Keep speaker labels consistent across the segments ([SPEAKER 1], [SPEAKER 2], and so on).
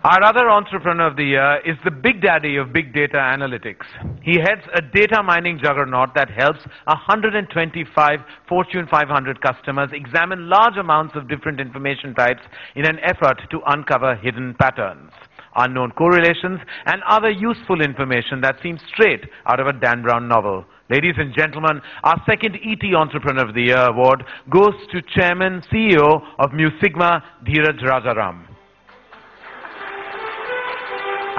[SPEAKER 1] Our other entrepreneur of the year is the big daddy of big data analytics. He heads a data mining juggernaut that helps 125 Fortune 500 customers examine large amounts of different information types in an effort to uncover hidden patterns, unknown correlations, and other useful information that seems straight out of a Dan Brown novel. Ladies and gentlemen, our second ET Entrepreneur of the Year award goes to Chairman, CEO of Musigma, Dheeraj Rajaram.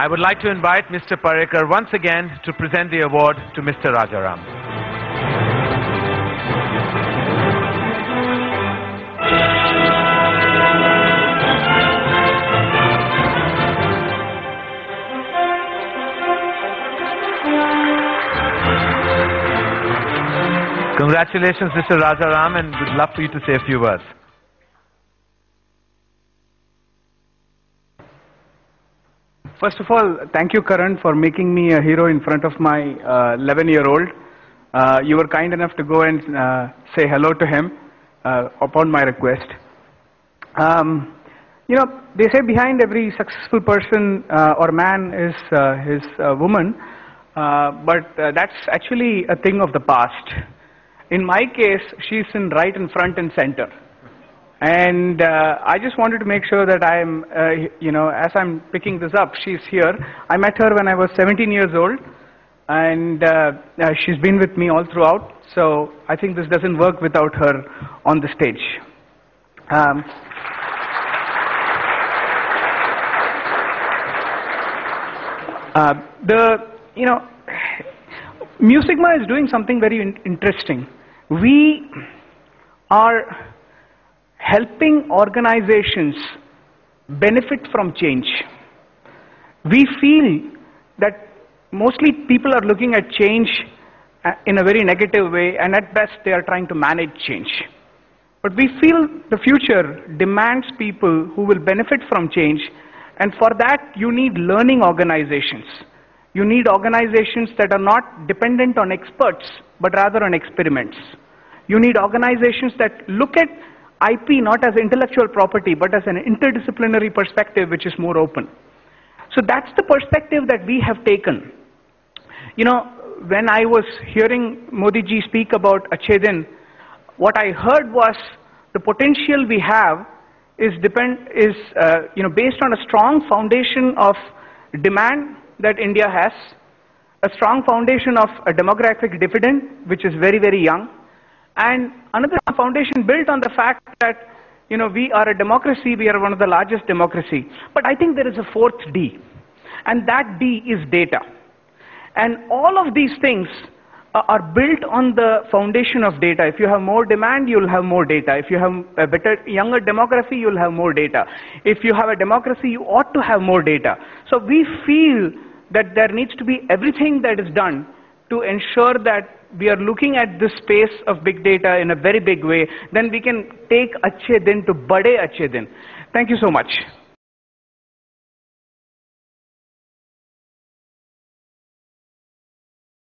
[SPEAKER 1] I would like to invite Mr. Parekar once again to present the award to Mr. Rajaram. Congratulations, Mr. Rajaram, and we'd love for you to say a few words.
[SPEAKER 2] First of all, thank you, Karan, for making me a hero in front of my 11-year-old. You were kind enough to go and say hello to him upon my request. You know, they say behind every successful person or man is his woman, but that's actually a thing of the past. In my case, she's right in front and center. And I just wanted to make sure that I'm, you know, as I'm picking this up, she's here. I met her when I was 17 years old, and she's been with me all throughout. So I think this doesn't work without her on the stage. You know, Musigma is doing something very interesting. We are helping organizations benefit from change. We feel that mostly people are looking at change in a very negative way, and at best they are trying to manage change. But we feel the future demands people who will benefit from change, and for that you need learning organizations. You need organizations that are not dependent on experts, but rather on experiments. You need organizations that look at IP not as intellectual property, but as an interdisciplinary perspective which is more open. So that's the perspective that we have taken. You know, when I was hearing Modi ji speak about Achhe Din, what I heard was the potential we have is you know, based on a strong foundation of demand that India has, a strong foundation of a demographic dividend which is very, very young, and another foundation built on the fact that, you know, we are a democracy, we are one of the largest democracy. But I think there is a fourth D, and that D is data. And all of these things are built on the foundation of data. If you have more demand, you'll have more data. If you have a better, younger demography, you'll have more data. If you have a democracy, you ought to have more data. So we feel that there needs to be everything that is done to ensure that we are looking at this space of big data in a very big way. Then we can take Achhe Din to Bade Achhe Din. Thank you so much.